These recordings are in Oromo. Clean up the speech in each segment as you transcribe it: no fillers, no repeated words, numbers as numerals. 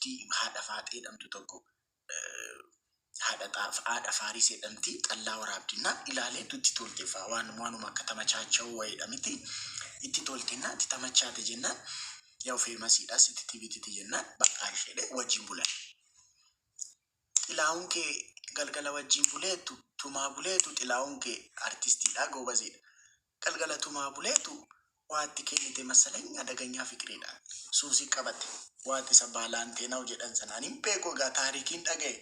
artistii haadha Faaxee jedhamtu tokko haadha Faaris jedhamti xallaa waraabdinaa ilaaleetu itti toltefa waanuma akka tamachaacha'uu wayiidha miti itti toltennaa itti tamachaate jennaan yaa feemasiidhaas itti TV'tti jennaan bakka isheedhe wajjin bulan. Xilaawun kee galgala wajjin buleetu tumaa buleetu xilaawun kee artistiidhaa goobazeedha. Galgala tumaa buleetu waatti kennite masalanya adaganya fikriidhaan suusii qabate waatti isa baalaanteenaa'u jedhan sanaan hin beeku egaa taarikiin dhaga'e.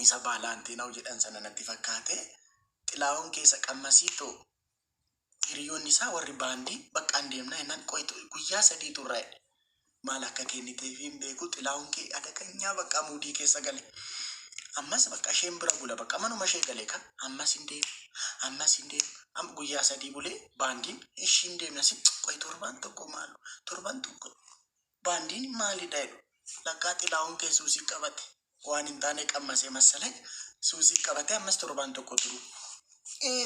Isa baalaanteenaa'u jedhan sana natti fakkaate xilaawun keessa qammasiitoo hiriyoonni isaa warri baandii bakka an deemna jennaan guyyaa 3 turre maal akka kenniteef hin beeku xilaawun kee adaganyaa bakka muudii keessa gale. Ammas bakka isheen bira bula bakka manuma ishee galee kan ammas hin deemu amma guyyaa 3 bulee baandiin ishiin deemna si torban tokko maalu torban tokko baandiin maalidha jedhu lakkaa xilaawun kee suusii qabate waan hin taane qammasee masalay suusii qabate ammas torban tokko turu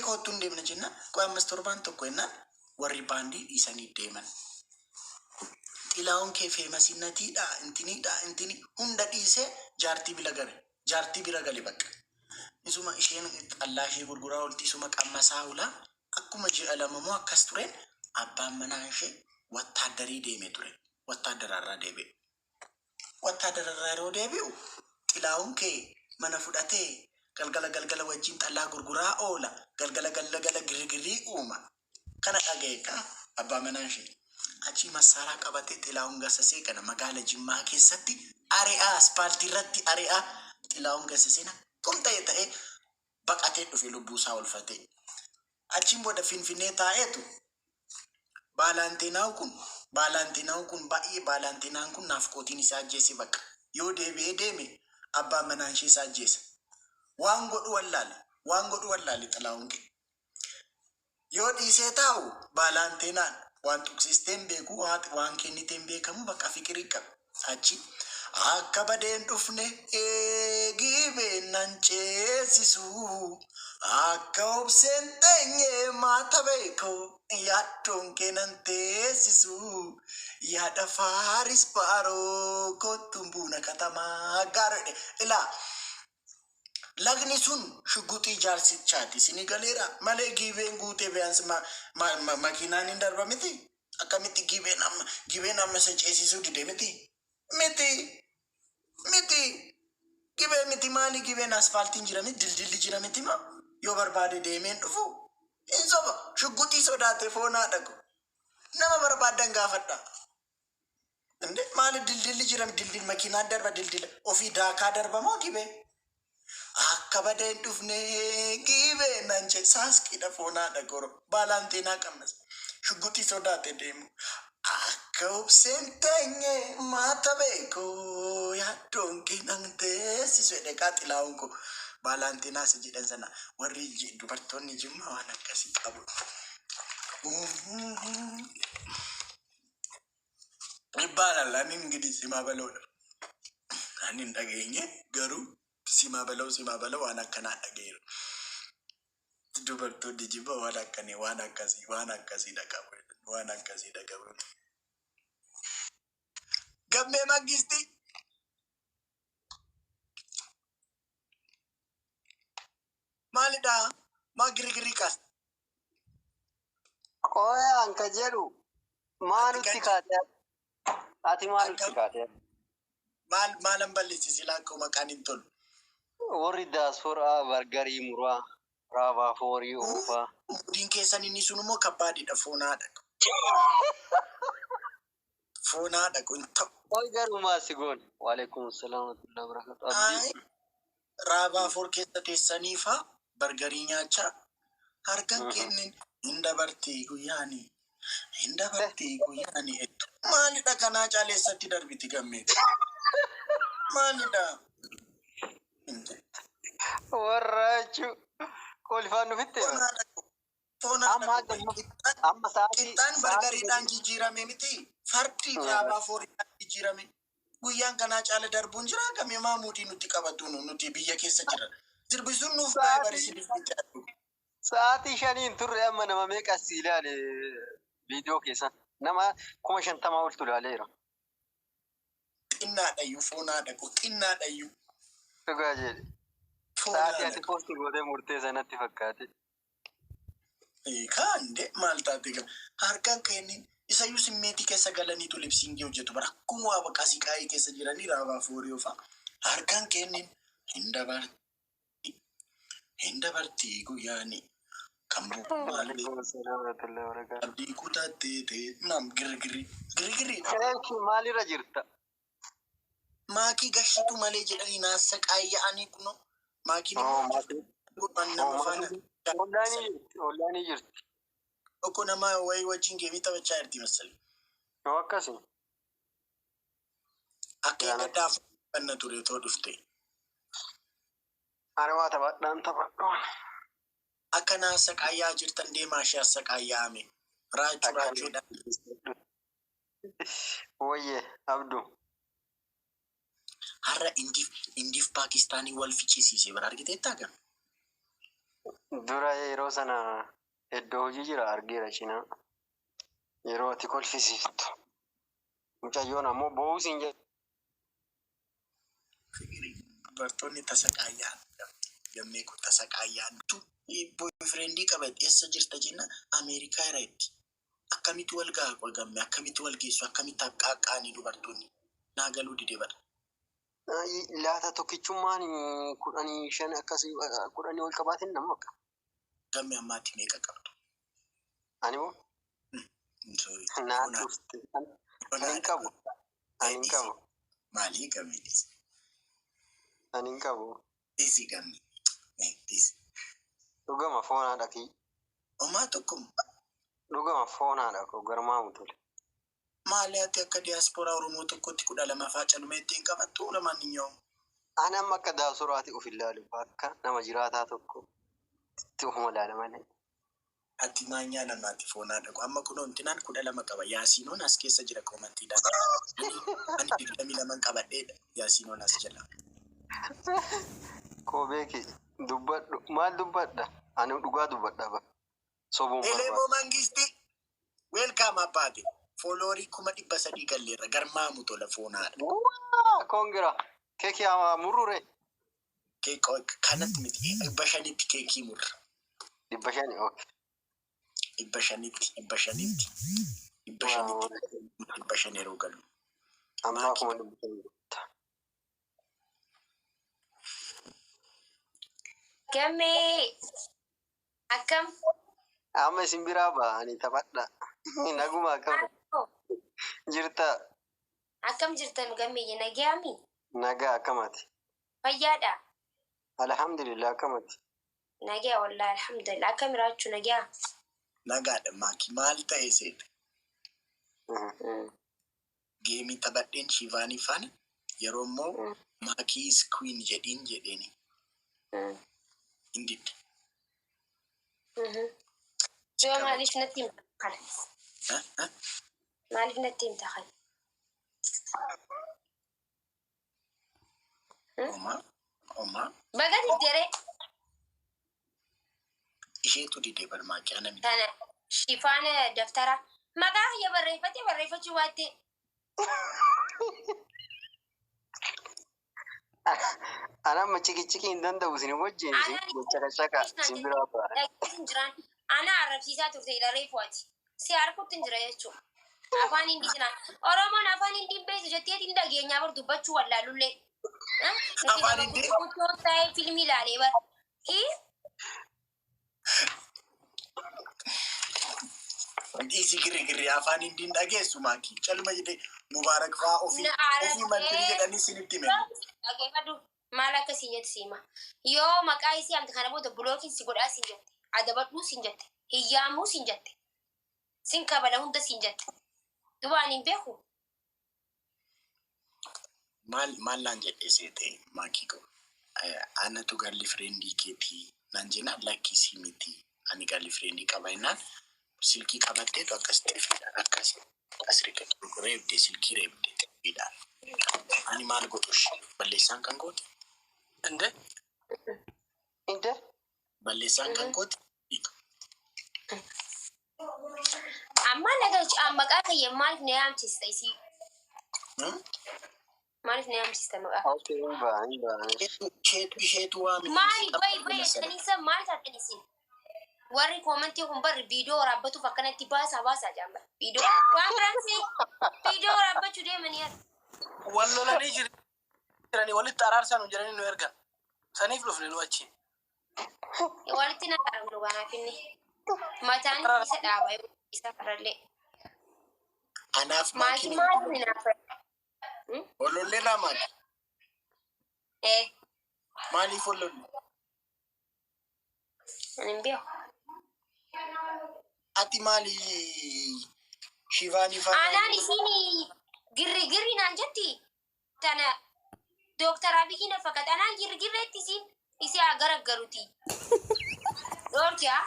kottuun deemna jenna ammas torban tokko jennaan warri baandii dhiisanii deeman. Xilaawun kee feemasinnatiidha intini hunda dhiisee jaartii bira gale bakka. Isuma isheen xallaa ishee gurguraa olti isuma qammasaa ulaa akkuma ji'a lama moo akkas tureen abbaan manaa ishee wattaaddarii deeme ture. Wattaaddararraa deebi'e. Wattaaddararraa yeroo deebi'u xilaawun kee mana fudhatee galgala wajjin xallaa gurguraa oola galgala girgirii uuma. Kana dhaga'e ka abbaa manaa ishee. Achi masaaraa qabatee xilaawun gassasee kana magaala Jimmaa keessatti ari'aa aspaaltii irratti ari'aa xilaawun gassasee kun ta'e baqatee dhufe lubbuusaa olfatee. Achiin booda Finfinnee taa'eetu baalaanteenaa'u kun baay'ee baalaanteenaan kun naaf kootiin isaa ajjeese bakka yoo deebi'ee deeme abbaan manaa ishee isaa ajjeesa. Waan godhu wallaale xilaawun kee. Yoo dhiisee taa'u baalaanteenaan waan tuksisteen beeku waan kenniteen beekamu bakka fikirii qaba. Achi akka badeen dhufne eegibeen nan ceesisu akka obseen teenye maata beekoo yaaddoon keenan teessisu yaada Faaris baaroo kottuun buuna katamaa gaaridhe ilaa. Lagni sun shuguxii jaarsichaati sini galeera malee giibeen guutee beeyans makiinaan hin darba miti akkamitti giibeen amma isa ceesisuu dide miti gibeen miti maali gibeen asfaaltiin jira miti dildilli jira miti ma yoo barbaade deemeen dhufu hin soba shuguxii sodaate foonaa dhaqu nama barbaadan gaafadha. Inde maali dildilli jira dildil makiinaan darba dildila ofii daakaa darba moo gibee. Akka badeen dhufne gibeen nan ceesaaskidha foonaa dhagoro baalaanteenaa qammas shuguxii sodaate deemu akka obseen teenye maata beekoo yaaddoon keenan teessisu jedhe xilaawun koo baalaanteenaa si jedhan sana warri dubartoonni Jimmaa waan akkasii qabu. Ibbaalalla ani ingidi simaa baloodha ani hin dhageenye garuu simaa baloo waan akkanaa dhageeru. Dubartoonni Jimmaa waan akkanii waan akkasii dhagabu. Gammee Mangisti maalidha maa girgirii kaas. Koyaan ka jedhu maalutti kaatee ati maalutti kaatee maalan balleessi silaa akkuma maqaan hin tolu. warri daasforaa bargarii muraa raabaa foorii oofaa. Mudiin keessan inni sun immoo kabbaadidha foonaadha. Foonaadha kun ta'u. Oy garumaa sigoon. Waalaikum salaam wa rahmatullahi wa barakatuh. Raabaa foor keessa teessaniifaa bargarii nyaachaa harkan kennin hin dabartii guyyaanii. Maalidha kanaa caaleessatti darbiti gammee. Maalidha. Warraachu kolfaan dhufitte amma qixxaan bargariidhaan jijjiirame miti fardi raabaa fooriidhaan jijjiirame guyyaan kanaa caala darbuun jira gamee maamuudii nuti qabatu nuti biyya keessa jira sirbisuun nuuf baay'ee barisiisuuf jechaadhu. Sa'aatii 5 turre amma nama meeqa si ilaale viidiyoo keessan nama 50,000 oltu ilaaleera. xinnaadhayyuu foonaadha xinnaadhayyuu Dhugaa jedhe. Sa'aatii ati poostii gootee murtee sanatti fakkaate. Kaande maal taate gaa harkaan kennin isayyuu simmeetii keessa galaniitu libsiingii hojjetu bara akkuma waa baqasii qaayii keessa jiranii raabaa foorii ofaa harkaan kennin hin dabartii guyyaanii kan bu'uumaalee abdii kutattee naam girgirri Maalirra jirta? maakii gashitu malee jedhanii naassa qaayya'anii kunoo maakii nama faana Ollaanii jirti. tokko nama wayii wajjin geemii taphachaa jirti masalee. Yoo akkasii. Akka hin daddaaf kanna ture too dhufte. Ani waa taphadhaan taphadhaan. Akka naassa qaayyaa jirtan deemaa ishee assa qaayyaa'ame. Raachuudhaan. Wayye abduu. Har'a indiif Paakistaanii wal fichisiisee bara argiteettaa gama. Dura yeroo sana iddoo hojii jira argeera cinaa. Yeroo ati kolfisiiftu. Mucayyoon ammoo boo'uu siin jedhu. Dubartoonni tasa qaayyaa gammee kun tasa qaayyaa boyfriendii qabate eessa jirta jenna Ameerikaa irratti akkamitti wal gahaa qol gammee akkamitti wal geessu akkamitti qaqqaanii dubartoonni naa galuu dide bara. Laata tokkichummaan 15 akkasii 10 ol qabaatin nama akka. Gammee ammaatti meeqa qabdu? Ani moo? Naannootti. Ani qabu. Ani qabu. Maalii gammee? Ani qabu. Isi gammee. Dhugama foonaadha ki. Omaa tokko. Dhugama foonaadha ko garmaamu tole. Maali ati akka diiyaasporaa Oromoo tokkotti 12 faacalumee ittiin qabattu lamaan hin yoo. Ani amma akka daasuraati of ilaalu akka nama jiraataa tokko itti ofuma ilaala malee. Ati maanyaa namaati foonaa dhaqu. Amma kun ontinaan 12 qaba. Yaasinoon as keessa jira koomantiidhaan. Ani 22 qabadheedha. Yaasinoon as jala. Kobeeki dubbadhu maal dubbadha? Ani dhugaa dubbadha ba. Sobuun barbaada. Elemoo mangisti. Welcome abbaate. Fooloorii 300 galleerra garmaamu tola foonaadha. Kongira. Keekii murure. Kanatti miti 500 keekii murra. 500 okay. 500 yeroo galu. Amma akkuma dubbatu. Gammee akkam? Amma isin biraa ba'anii taphadha. Naguma akkam jirta? Akkam jirtan gammee nagaami? Nagaa akkamaati? Fayyaadha? Alhamdulillah akkamaati? Nagaa wallahi alhamdulillah. Akkam jiraachuu nagaa? Nagaadha maakii maal ta'e seete? Geemii taphadheen Shivaanii faana yeroo immoo maakii queen jedheeni. Indidda. Yoo maaliif natti himta kana? Maaliif natti himta kana? Omaa. Bagati jedhee. Isheetu didee barmaaqii anami. Kana Shifaana daftara maqaa kiyya barreeffachuu waattee. Ana amma cikiciki hin danda'u isin wajjin shaka isin biraa ba'a. Ana arrabsiisaa turte ilaree fu'aati. Si harkutti hin jira jechuudha. Afaan hindi sinaa. Oromoon afaan hindi beeku jettee hin dhageenyaa bar dubbachuu wallaalullee. Afaan hindi. Kutuun ta'ee fiilmii ilaalee bar. Isi girigirri afaan hindi dhageessu maakii calma jedhee mubaarak fa'aa ofii mantirii jedhanii sinitti himu. Dhageeffadhu maal akkasii jettu siima. Yoo maqaa isii amte kana booda bulookiin si godhaa siin jette. Adabadhuu siin jette. Hiyyaamuu siin jette. Sin kabala hunda siin jette. Dubaan hin beeku. Maal naan jedhee seete maakii koo. Anatu galli fireendii keetii naan jenna lakkisii miti. Ani galli fireendii qaba jennaan silkii qabatteetu akkas ta'eefidhaan akkasii. As reebdee silkii reebdee ta'eefidhaan. Ani maal godhush balleessaan kan goote? Inde? Balleessaan kan goote? Amma maqaa kiyya maaliif na yaamchista isii? Maaliif ni hamsista maqaa? Oke, bang. Isheetu waami. Maali bayi saniisa maal taatan isin? Warri koomantii kun barri viidiyoo waraabatuuf akkanatti baasaa jaamba. Viidiyoo waan biraansi viidiyoo waraabbachuu deemanii yaa. Wallolanii jiranii walitti araarsan jiranii nu ergan. Saniif dhufne nu achi. Walitti na argu kanaaf inni. Mataan isa dhaabaa isa farallee. Anaaf Maatii maali naaf? Wallollee naa maali? Maaliif wallollee? Ani hin beeku. Ati maali Shivaanii faana? Anaan isin girri naan jetti. Tana Dooktar Abiyyi na fakkaata. Anaan girreetti isin agaragaruuti. Dhorki haa?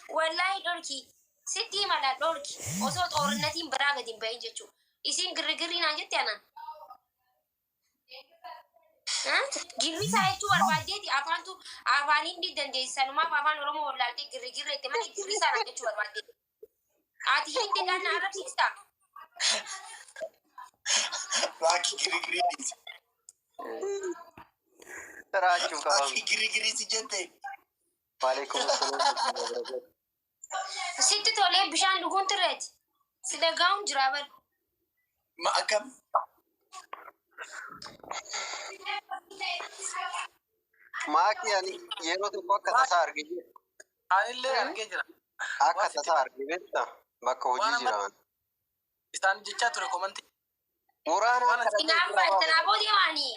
Wallaahi dhorki. Sitti mala dhorki. Osoo xoorinnatiin biraa gadi hin bahin jechuudha. Isin girri naan jetti anaan. Girri isaa jechuu barbaaddeeti afaaniin ni dandeessanumaaf afaan Oromoo wallaaltee girri itti malee girri isaa naan jechuu barbaaddeeti. Ati hindi kan na arrabsiista. Waaki girigiriis. Terachu kawan. Waaki girigiriis jette. Waalaikumsalam. Sitti tolee bishaan dhuguun turreeti. Si dhagaa'uun jira bar. Ma akkam? Maaki ani yeroo tokko akka tasaa argee jira. Anillee argee jira. Akka tasaa argee beektaa bakka hojii jiran. Isaan jechaa ture komantii. Muraana Kanaafuu deemaanii.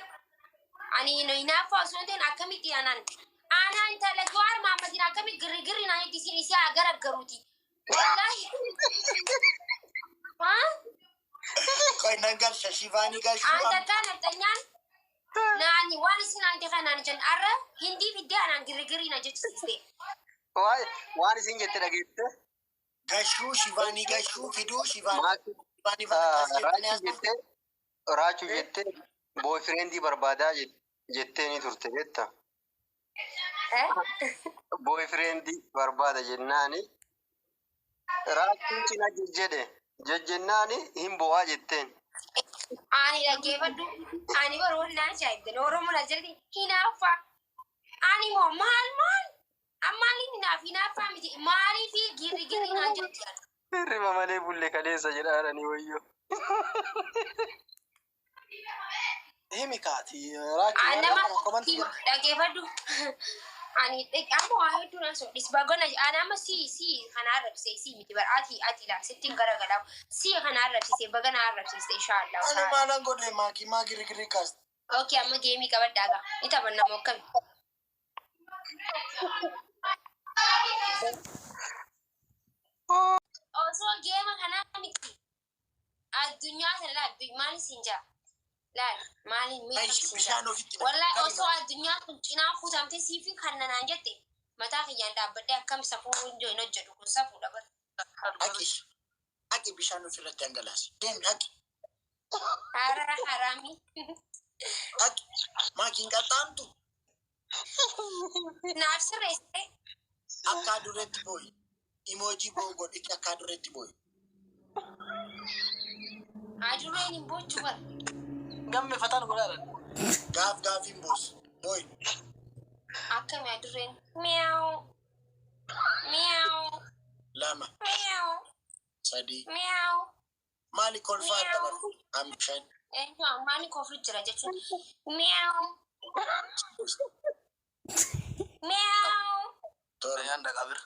Ani hinaaffaa osoo hin ta'in akkamitti aanaan intala Jawaar Mahammadin akkamitti girri naan itti isin isii agaragaruuti. Wallaahi. Koy nan galsha Shivaanii galshu. Antakkaa nafxanyaan naani waan isin aan teqa naan jan arra hindii fiddee anaan girri na jechisiiste. waan isin jette dhageette. Gashuu Shivaanii gashuu fiduu Shivaanii. Raachuu jettee boyfriendii barbaadaa jettee ni turte jetta. Boyfriendii barbaada jennaani raachuun cina jejjennaani hin bo'aa jetteen. Ani dhaggeeffadhu. Ani baroon naan shaayibdan Oromoon ajjalti hinaaffaa. Ani moo maal? Ammaaliin hinaaffaa miti. Maalii fi girri naan jetti. Hirriba malee bulle kaleessa jedhaadhani wayyoo. Himi kaati. Dhaggeeffadhu. Ani amma waa hedduu nan sodhis bagana ani amma si kana arrabsee miti bar ati la sittiin garagaraa si kana arrabsee bagana arrabsee inshallah. Ani maalan godhe maa girigiri kaas. Okay amma geemii qabadhaaga. Ni taphanna moo akkami? Osoo geema kanaa miti. Addunyaa sana laal maali sinjaa? Laal maaliin miidhagsinjaa? Wallahi osoo addunyaa kun cinaa fuutamtee siifi kan nanaan jette mataa kiyyaan dhaabbadhee akkam safuu hin hojjetu kun safuudha bar. Aki bishaan ofirratti dhangalaasi. Deemi aki. Haraami. Aki maakiin qaxxaamtu. Naaf sirreessee. Akka duretti booyi. Emoji boo godhiti akka duretti booyi. Adureen hin bochu bar. Gamme fataan godhaadha. Gaaf hin boos. Booyi. Akkami adureen. Meow. Lama. Meow. Sadii. Meow. Maali kolfaa taphafu? Amishan. Maali kofri jira jechuun. Meow. Torba. Yanda qabir.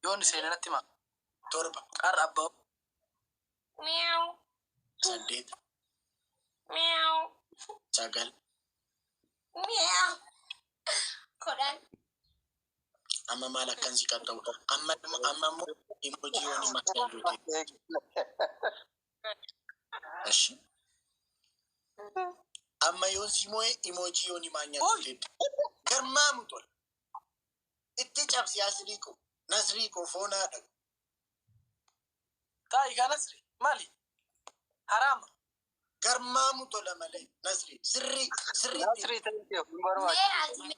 Yoon seenanatti ma. Torba. Qarra abbaa. Meow. Saddeet. Meow. Sagal. Meow. Kodhan. Amma maal akkansi qaqqabu. Amma immoo emoji yooni mataa duute. Ashi. Amma yoon simoo'ee emoji yooni maanyaa duute. Garmaamu tola. Itti cabsi Nasriiko foonaadha. Taayi kaa Nasri maali? Haraama. Garmaamu tola malee Nasri sirrii. Nasri ta'e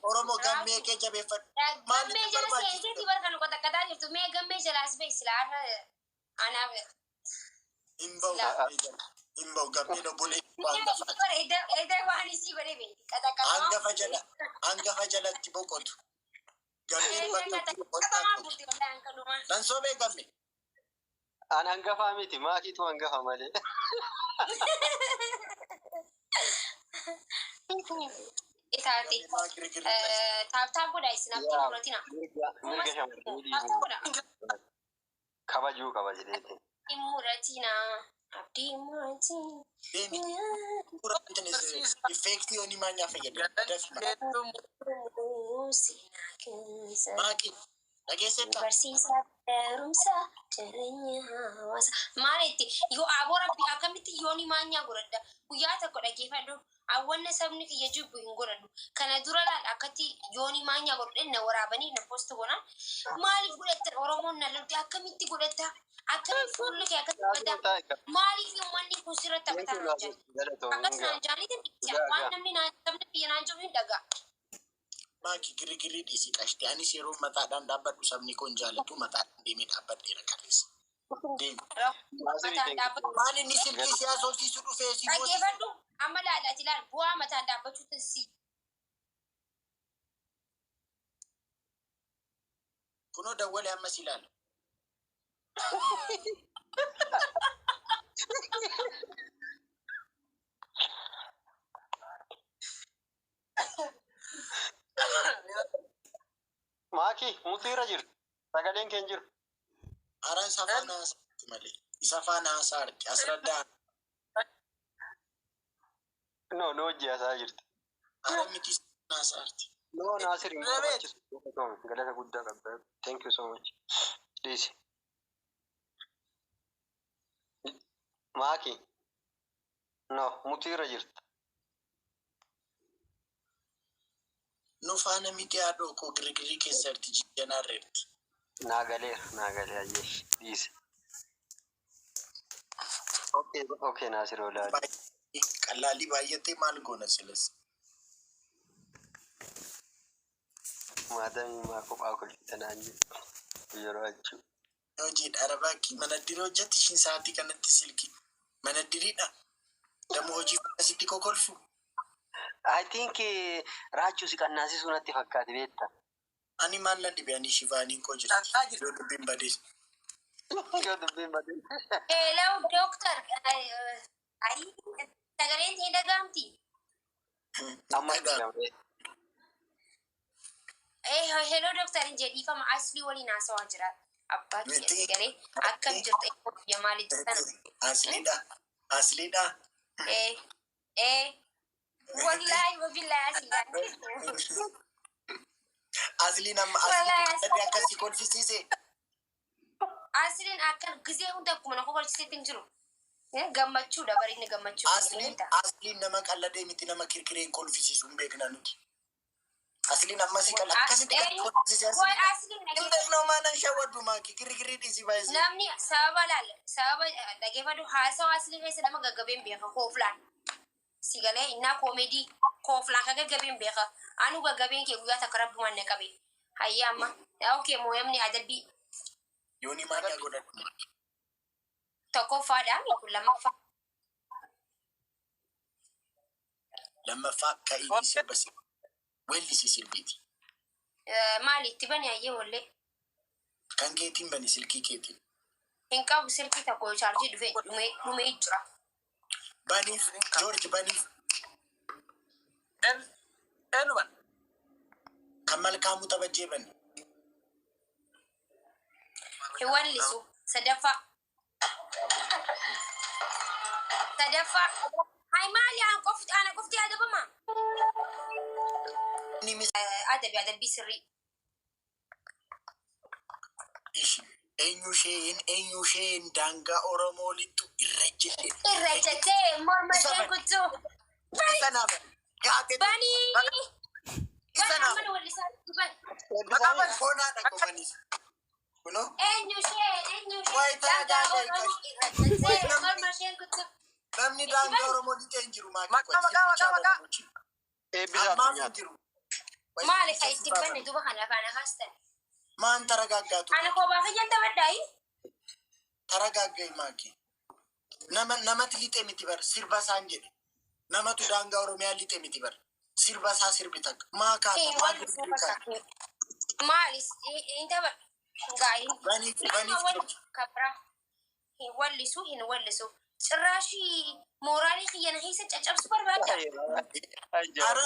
Oromoo gammee kee jabeeffadhu. Gammee jala seenteeti barka nu qotaqqataa jirtu mee gammee jala as ba'e silaa anaaf. Hin ba'u. Imbo gammee obbolee waan gafaati. Eda waan isii godhe beekti. Hangafa jalatti boqotu. Gammeen bakka Katamaa bulti wallaan kanumaa. nan soobee gamme. An hangafaa miti maakiitu hangafa malee. Isaati. Taaptaan godha isinaatti muratina. Mirga shamarranii kabajuu qaba jedheeti. Muratina. Abdii muratina. Deemi. Effektii yooni maanyaa fayyada. Maaki. Dhageesseetta. Barsiisaa barumsaa jireenya hawaasaa. Maalitti yoo aboo rabbi akkamitti yooni maanyaa godhadha. Guyyaa tokko dhageeffadhu. Awwanna sabni kiyya jibbu hin godhadhu. Kana dura laal akkatti yooni maanyaa godhadhe na waraabanii na poosti godhan. Maaliif godhatta Oromoon na lolti akkamitti godhatta? Akkamitti fuulli kee akkamitti godhatta? Maaliif uummanni kun sirratti taphataa hin jiran? Akkas naan jaaniitiin waan namni sabni kiyya naan jiru hin dhagaa. Maaki girigirri dhiisii qashti. Anis yeroo mataadhaan dhaabbadhu sabni kun jaalatu mataadhaan deemee dhaabbadheera kalleessa. Deemi. Maal inni silkii siyaasofsiisu dhufee si mootii. Dhageeffadhu amma laalaati laal bu'aa mataan dhaabbachuutin si. Kunoo dawwalee ammas ilaala. Maaki mutiira jirtu. Sagaleen keen jiru. Araan safaa naasaarti malee. Isa faa naasaarti. Asraddaa. No hojii asaa jirti. Araan miti naasaarti. No Naasir hin barbaachisu. Galata guddaa qabda. Thank you so much. Please. Maaki. No mutiira jirtu. Nu faana miti haadhoo koo girigirrii keessatti jijjanarreerti. Naagalee ayyeesh. Please. Okay Naasir olaa. Qallaalii baay'attee maal goona silas. Maatamii maa kophaa kolfitanaan jiru. Yeroo achuu. Hojii dharabaakii manaddirii hojjetti ishiin sa'aatii kanatti silkii. Manaddiriidha. Dammoo hojii akkasitti kokolfu. I think raachuu si qannaasisuu natti fakkaate beekta. Ani maal na dhibe ani shifaaniin koo jira. Yoo dubbiin badee. Hello doctor. Ai sagaleen tee dhagaamti. Amma dhagaame. Hello doctor jedhiifama asli waliin haasawaa jira. Abbaa kiyya garee akkam jirta biyya maalitti sana. Asliidha. Wallahi wabillahi asliidha. Asliin amma asliin akkasii kolfisiise. Asliin akkan gisee hunda akkuma na kokolchiseetti hin jiru. Gammachuudha bareedni gammachuu. Asliin nama qalladee miti nama kirkireen kolfisiisu hin beekna nuti. Asliin ammasii qalla akkasitti kolfisiise. Hin beeknoo maanan shawwaddu maaki kirkirii dhiisii baay'isee. Namni sababa laala sababa dhageeffadhu haasawa asliin keessa nama gaggabeen beeka kooflaan. Sigalee innaa koomedii kooflaan ka gaggabeen beeka. Anu gaggabeen kee guyyaa takka rabbumaan na qabe. Hayya amma okay mooyamni adabbii. Yooni maal godhadhu. Tokkoffaadhaan kun lammaffaa. Lammaffaa ka'ii sirbasi. Weellisi sirbiiti. Maalitti bani hayyee wallee. Kan keetiin bani silkii keetiin. Hin qabu silkii tokko chaarjii dhufee dhumee jira. Baniif George baniif. Eenyuman? Kan malkaamuu taphachee bani. Hin wallisu sadaffaa. Hai maali aan qofti adabama. Adabbii sirrii. Eenyu isheen daangaa Oromoo lixxu irra jettee. Irra jettee morma isheen kutuu. Isa nama gaatee. Banii. Isa nama. Mana wallisaa bani. Maqaan foonaadha qofanis. Kuno. Eenyu isheen. Wayitaa Daangaa Oromoo irra jettee morma isheen kutuu. Namni daangaa Oromoo lixee hin jiru maaki. Maqaa. Eebbisaa Ammaaf jiru. Maali ka itti banne duba kana faana kaastan. Maan taragaaggaatu. Ana kophaa fayyadda baddaa'ii. Taragaaggai maaki. namatti lixee miti bar sirba isaan jedhe namatu daangaa oromiyaa lixee miti bar sirba isaa sirbi takka maa kaata maa gurguruu kaata maalis intaba gaa'in baniif kabra hin wallisu cirraashii mooraalii kiyyana keessa caccabsu barbaada. ara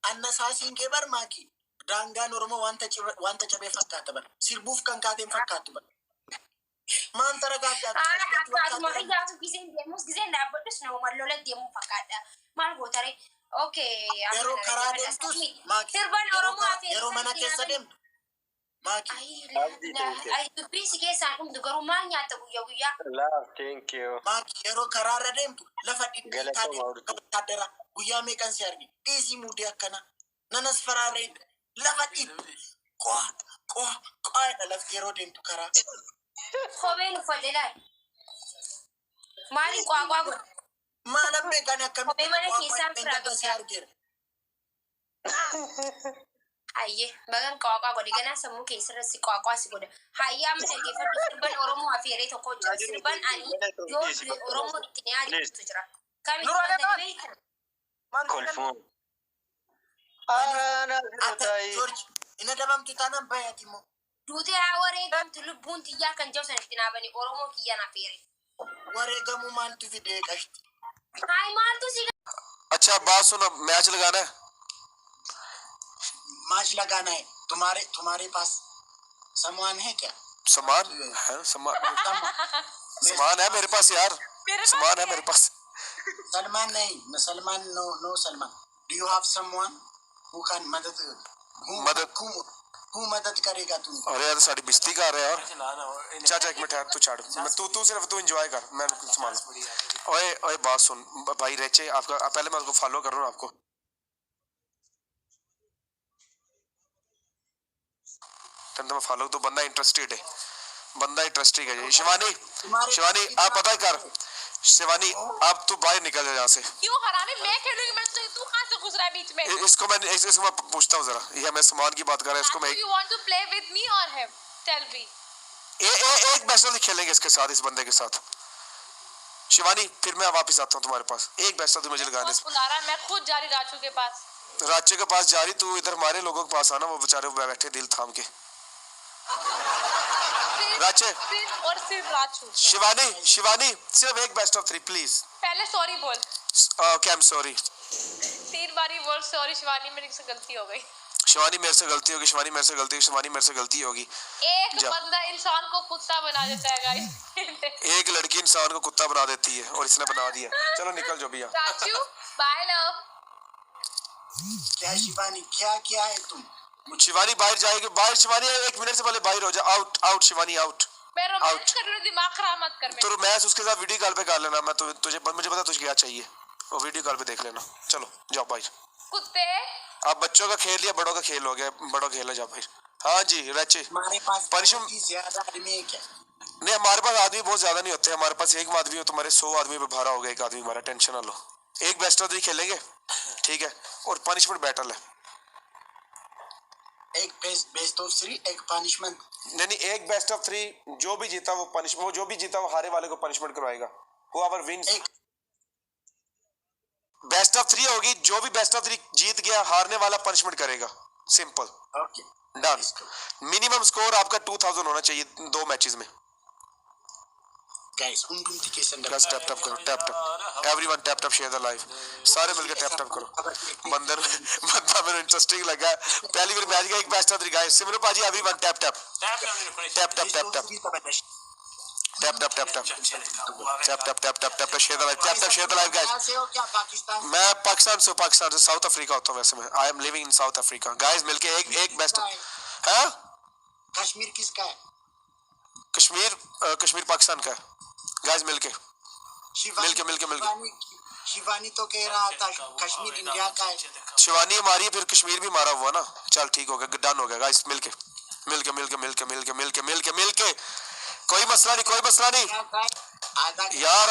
annasaasiin kee bar maaki daangaan oromoo wanta cabee fakkaata bar sirbuuf kan kaateen fakkaatu bar maan akkaatuma iyyaatu giseen deemus giseen dhaabbadhus nama lola deemuu fakkaadha maal gootare yeroo karaa deemtus maaki sirban oromoo yeroo mana keessa deemtu maaki dubbii si keessaan dhumtu garuu maal nyaatta guyyaa maaki yeroo karaarra deemtu lafa dhidhiitaa guyyaa meeqan si argi dhiisii muudee akkana nanas faraarree lafa dhidhi qo'aadha lafti yeroo deemtu karaa kopheen uffadhe laal maaliin qo'aa godha maal abbee kan kophee mana keessaan akkamitti si argeera hayyee bagan qo'aa godhe ganaa sammuu keessarratti qo'aa si godha hayyee amma dhaggeeffadhu sirban oromoo afeeree tokko jira sirban ani yoo oromoo itti dhiyaatu jira kamitti kolfuun ina dabamtu taanaan bayaati moo duutee haa wareegamtu lubbuun xiyyaa kan jawsan itti naabanii oromoo kiyyaan afeere wareegamuu maaltu fidee qashti hayi maaltu si अच्छा बात सुनो मैच लगाना है मैच लगाना है तुम्हारे पास सामान है क्या सामान है सामान है मेरे पास यार सामान है मेरे पास सलमान नहीं Salman no Salman do you have someone who can मदद करेगा तुम अरे यार साड़ी बिस्ती कर रहे यार चाचा एक मिनट यार तू छाड़ तू सिर्फ तू एंजॉय कर मैं संभाल ओए ओए बात सुन भाई रेचे आपका पहले मैं उसको फॉलो कर रहा हूँ आपको तब मैं फॉलो तो बंदा इंटरेस्टेड है शिवानी आप पता कर शिवानी आप तू बाहर निकल जा यहाँ से क्यों हरामी मैं खेलूंगी मैं तू कहाँ से घुस रहा है बीच में इसको मैं पूछता हूँ जरा ये मैं सामान की बात कर रहा है इसको मैं you want to play with me or him tell me एक बैटल खेलेंगे इसके साथ इस बंदे के साथ शिवानी फिर मैं वापस आता हूँ तुम्हारे पास एक बैटल तुम मुझे लगाने बुला रहा मैं खुद जा रही राजू के पास राजू के पास जा रही तू इधर हमारे लोगों के पास आना वो बेचारे बैठे दिल थाम के राचे और सिर्फ राजू शिवानी सिर्फ एक बेस्ट ऑफ 3 प्लीज पहले सॉरी बोल ओके आई एम सॉरी 3 बारी बोल सॉरी शिवानी मेरे से गलती हो गई शिवानी मेरे से गलती होगी शिवानी मेरे से गलती होगी एक बंदा इंसान को कुत्ता बना देता है गाइस एक लड़की इंसान को कुत्ता बना देती है और इसने बना दिया चलो निकल जो भैया राजू बाय लव क्या शिवानी क्या है तुम शिवानी बाहर जाएगी बाहर शिवानी 1 मिनट से पहले बाहर हो जा आउट शिवानी आउट मैं रोमांस कर रही हूं दिमाग खराब मत कर तो रोमांस उसके साथ वीडियो कॉल पे कर लेना मैं तुझे मुझे पता तुझे क्या चाहिए वो वीडियो कॉल पे देख लेना चलो जाओ भाई कुत्ते आप बच्चों का खेल लिया बड़ों का खेल हो गया बड़ों खेल है जाओ भाई हाँ जी रचे हमारे पास पनिशमेंट ज्यादा आदमी है क्या नहीं हमारे पास आदमी बहुत ज्यादा नहीं होते हमारे पास एक आदमी हो तुम्हारे 100 आदमी पे भारा होगा एक आदमी हमारा टेंशन ना लो एक बेस्ट ऑफ 3 खेलेंगे ठीक है और पनिशमेंट बैटल है एक बेस्ट ऑफ 3 एक पनिशमेंट नहीं एक बेस्ट ऑफ 3 जो भी जीता वो पनिशमेंट जो भी जीता वो हारे वाले को पनिशमेंट करवाएगा whoever wins बेस्ट ऑफ 3 होगी जो भी बेस्ट ऑफ 3 जीत गया हारने वाला पनिशमेंट करेगा simple okay done minimum score आपका 2000 होना चाहिए 2 मैचेस में गाइस हुंडुमती के संदर्भ बस टैप करो tap everyone tap share the live सारे मिलकर टैप करो बंदा मेरे इंटरेस्टिंग लगा पहली बार मैच का एक बेस्ट ऑफ 3 गाइस सिमरन पाजी everyone tap share the live guys क्या पाकिस्तान मैं पाकिस्तान से साउथ अफ्रीका होता हूं वैसे मैं I am living in south Africa guys मिलके एक बेस्ट है कश्मीर किसका है कश्मीर पाकिस्तान का है गाइस मिलके शिवानी तो कह रहा था कश्मीर इंडिया का है शिवानी हमारी है फिर कश्मीर भी मारा हुआ ना चल ठीक हो गया डन हो गया गाइस मिलके कोई मसला नहीं यार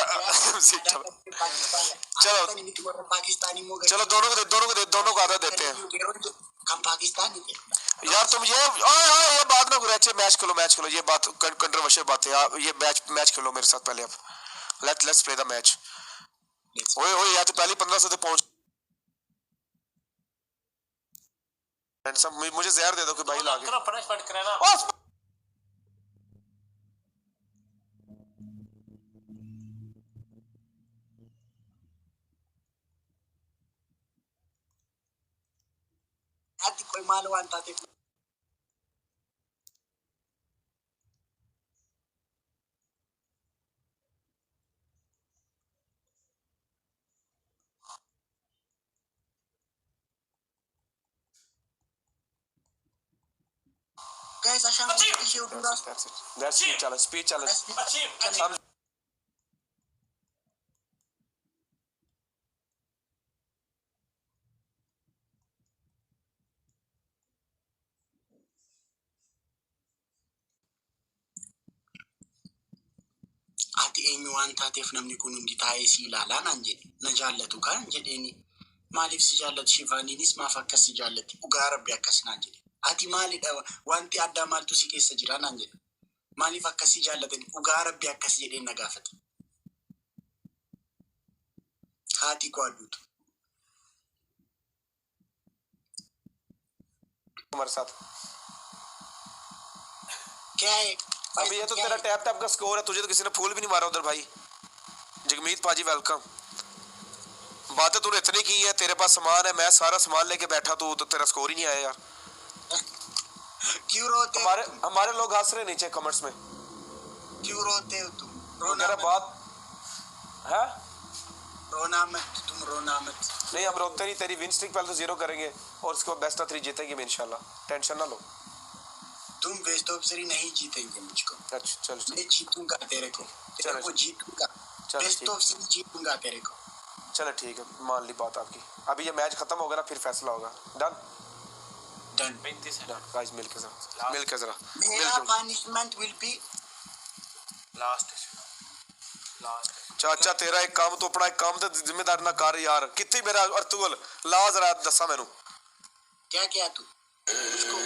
चलो दोनों को आधा देते हैं पाकिस्तानी यार तुम ये बात ना करो मैच खेलो ये बात कंट्रोवर्शियल बात है ये मैच खेलो मेरे साथ पहले आप Let's play the match. ओए यार तो पहले 1500 तक पहुंच। सब मुझे जहर दे दो कि भाई लागे। पनिशमेंट करे ना। Ati koy malo anta te. Guys, asham kisi udura. That's it. That's speed challenge. Speed challenge. Achieve. Ati eenyu waan taateef namni kun hundi taa'ee si ilaalaa naan jedhe. Na jaallatu kaan jedheeni. Maaliif si jaallatu? Shivaaniinis maaf akkas si jaallatti? Dhugaa Rabbi akkas naan jedhe. Ati maalidha? Wanti addaa maaltu si keessa jira naan jedhe. Maaliif akkas si jaallatani? Dhugaa Rabbi akkas jedheen na gaafate. Haati koo adduutu. हमारे साथ क्या है? अभी ये तो तेरा tap tap का स्कोर है, तुझे तो किसी ने फूल भी नहीं मारा उधर भाई। जगमीत पाजी वेलकम। बातें तूने इतनी की है, तेरे पास सामान है, मैं सारा सामान लेके बैठा, तू तो तेरा स्कोर ही नहीं आया यार। क्यों रोते? हमारे लोग हंस रहे नीचे कमेंट्स में। क्यों रोते हो तुम? रोना बात है? रोना मत, तुम रोना मत। नहीं हम रोते नहीं, तेरी विन स्ट्रिक पहले तो 0 करेंगे और इसको बेस्ट ऑफ 3 जीतेंगे इंशाल्लाह, टेंशन ना लो। तुम बेस्ट ऑफ 3 नहीं जीतेंगे मुझको। अच्छा चल मैं जीतूंगा तेरे को, तेरे को जीतूंगा। बेस्ट ऑफ 3 जीतूंगा तेरे को। चलो ठीक है, मान ली बात आपकी। अभी ये मैच खत्म होगा ना, फिर फैसला होगा। Done done. 35 है। गाइस मिलके जरा मेरा पनिशमेंट विल बी लास्ट। चाचा तेरा एक काम तो अपना एक काम तो जिम्मेदार ना कर यार। कितनी मेरा अर्तुगल ला जरा दसा मैनू क्या किया तू? उसको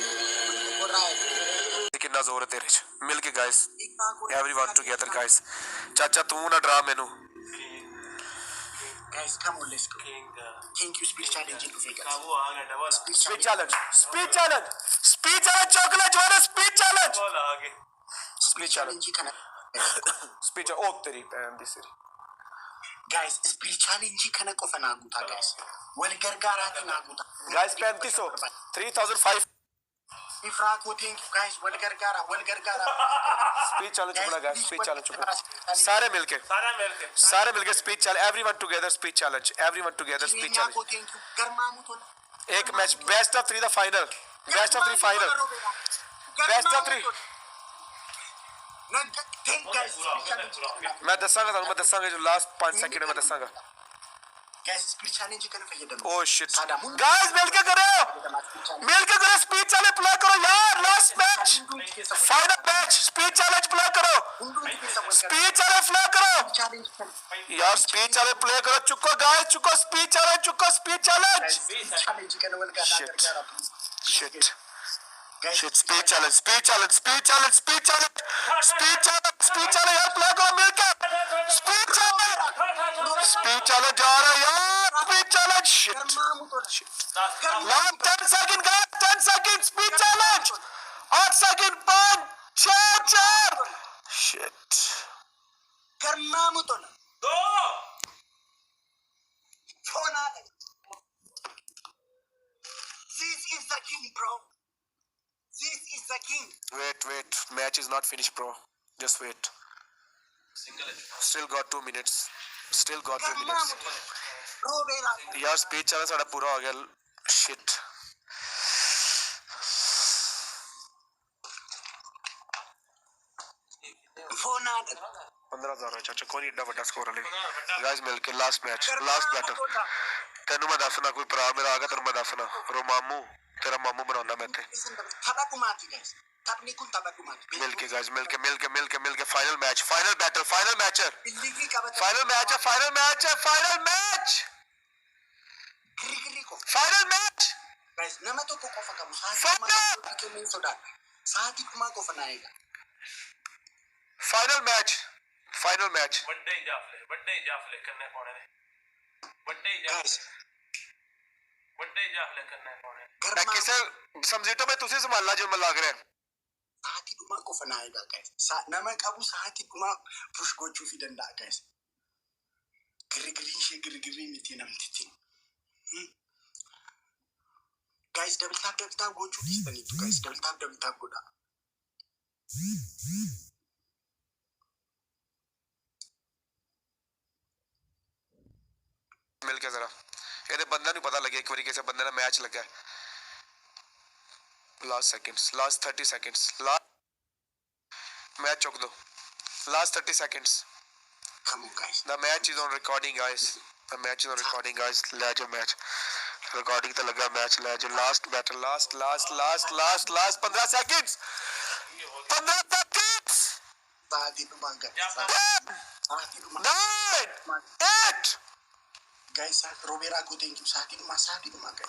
बोल रहा है कितना जोर है तेरे च। मिल के गाइस, एवरीवन टुगेदर गाइस। चाचा तू ना डरा मैनू। Guys come on let's go. Thank you speed challenge in figures. वो आ गया डबल। स्पीड चैलेंज चॉकलेट वाला स्पीड चैलेंज। डबल आ गया। स्पीड चैलेंज ही करना। स्पीड ओ तेरी पैन दी सिरी। गाइस स्पीड चैलेंज ही करना को फना गुता गाइस। वल गरगारा की ना गुता। गाइस 3500 3005 इफ्रा को थैंक यू गाइस। वल गरगारा स्पीड चैलेंज चुपड़ा गाइस, स्पीड चैलेंज चुपड़ा। सारे मिलके speed challenge, everyone together speed challenge, everyone together speed challenge. को थैंक यू गरमामू तो एक match best of 3 the final, best of 3 final, best of 3। Thank guys. मैं दसांगा ਤੁਹਾਨੂੰ, ਮੈਂ दसांगा जो लास्ट 5 सेकंड में दसांगा। गाइस स्पीड चैलेंज करना फयदा। ओह शिट गाइस मिलके करो स्पीड चैलेंज प्ले करो यार। Last match final match speed challenge play करो, स्पीड चैलेंज प्ले करो यार, स्पीड चैलेंज प्ले करो। चुको गाइस, चुको speed challenge. Shit speed challenge यार प्ले करो मिलके। स्पीड चैलेंज जा रहा है यार, speed challenge. Shit last 10 second guys, 10 second speed challenge. 8 सेकंड 5 6 4 शिट गरमामू तो ना दो फोन आ गया। This is the king bro. This is the king. Wait, match is not finished bro, just wait. Still got 2 minutes. Bro मेरा यार स्पीड चैलेंज साਡਾ पूरा हो गया। शिट फोन आ गया। 15000 है चाचा, कोई एਡਾ ਵੱਡਾ ਸਕੋਰ ਵਾਲੇ गाइस मिलके लास्ट मैच लास्ट बैटल। ਤੈਨੂੰ ਮੈਂ ਦੱਸਣਾ ਕੋਈ ਭਰਾ ਮੇਰਾ ਆ ਗਿਆ, ਤੈਨੂੰ ਮੈਂ ਦੱਸਣਾ रो मामू, तेरा मामू बनाऊंगा मैं ते। Tabakumati guys. Tapni kun tabakumati. मिलके गाइस मिलके final match, final battle, final match है, Ligi ka ba? Final match है, final match Giri ko. Final match Guys, nama to ko kofa kamu. Final! Saati kuma kofa naega. Final match final match बड्डे जाफले करने पौने ने बड्डे करने पौने किसे समझीटो में तुझे संभालना जो मैं लग रहा है Sa'aatii dhumaa qofa naa eegaa guys. Nama qabu sa'aatii dhumaa push gochuufii danda'a guys. Girigiriin ishee girigirrii miti namtittiin. Guys dabaltaaf gochuu dhiistaniitu guys dabaltaaf godhaa. मिल के जरा ये बंदा नहीं पता लगे एक बार कैसे बंदे ना मैच लगा last seconds last 30 seconds match चुक दो लास्ट 30 seconds Come on guys. the match is on recording guys the match is on recording guys ले जाओ मैच recording तो लगा मैच ले जाओ last battle last 15 seconds 15 seconds Sa'aatii dhumaa guys. 10 Sa'aatii dhumaa. 9 8 Guys Robeeraa gooteen jiru sa'aatii dhumaa guys.